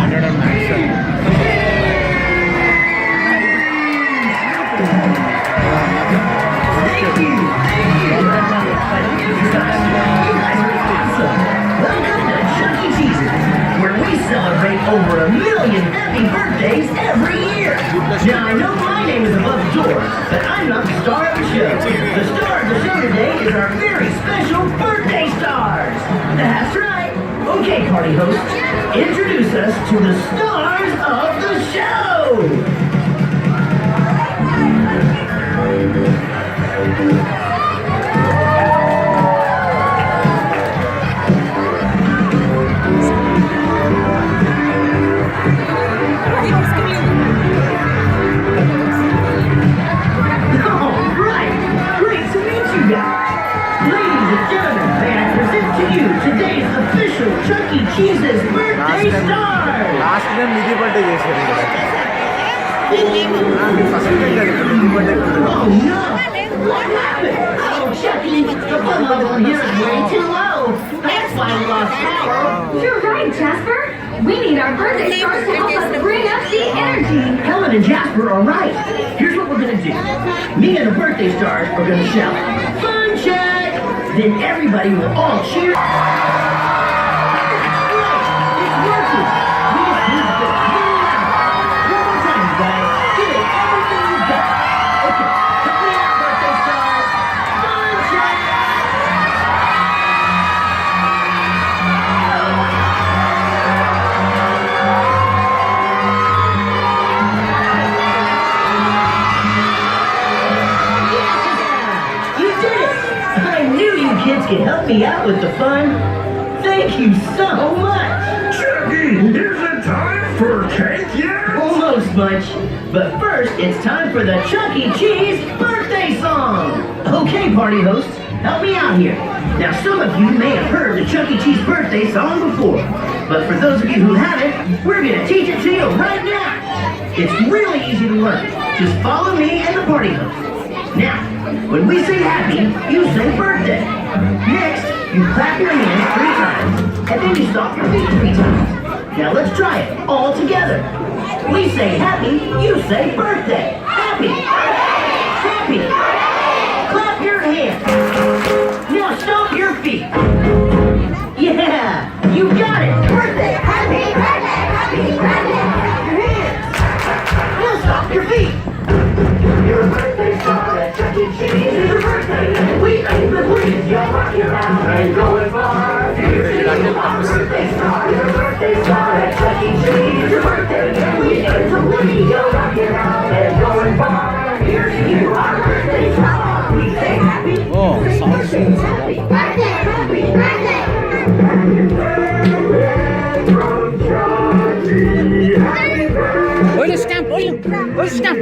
100 on max. Welcome to Chuck E. Cheese's, where we celebrate over 1 million happy birthdays every year. Now, I know my name is above the door, but I'm not the star of the show. The star of the show today is our very special birthday stars. That's right. Okay, party hosts, introduce us to the stars of the show. Today's official Chuck E. Cheese's birthday stars! Last time Nidhi birthday చేశారు కదా. First time Nidhi birthday. Oh no! What happened? Oh Chucky, the fun level here is way too low. That's why we lost power. You're right, Jasper. We need our birthday stars to help us bring up the energy. Helen and Jasper are right. Here's what we're gonna do. Me and the birthday stars are gonna shout, "Fun check!" Then everybody will all cheer. Kids can help me out with the fun. Thank you so much. Chucky, is it time for cake yet? Almost much. But first, it's time for the Chuck E. Cheese birthday song. Okay, party hosts, help me out here. Now, some of you may have heard the Chuck E. Cheese birthday song before. But for those of you who haven't, we're going to teach it to you right now. It's really easy to learn. Just follow me and the party hosts. Now, when we say happy, you say birthday. Next, you clap your hands 3 times, and then you stomp your feet 3 times. Now let's try it all together. We say happy, you say birthday. Happy. Happy. Clap your hands. Now stomp your feet. Yeah, you got it. Birthday. Happy birthday. Happy birthday. Clap your hands. Now stomp your feet. Your birthday star at Chuck E. Cheese is your birthday. We aim the breeze, you'll rock your house and going far. Here's our birthday star. Your birthday star at Chuck E. Cheese is your birthday. We aim the breeze, you'll rock your house and going far. Here's you, our birthday star. We say happy. Oh, say sounds birthday, happy. Birthday, happy birthday. Happy birthday from Chuck E. Happy birthday. Olha o stamp, olha o stamp.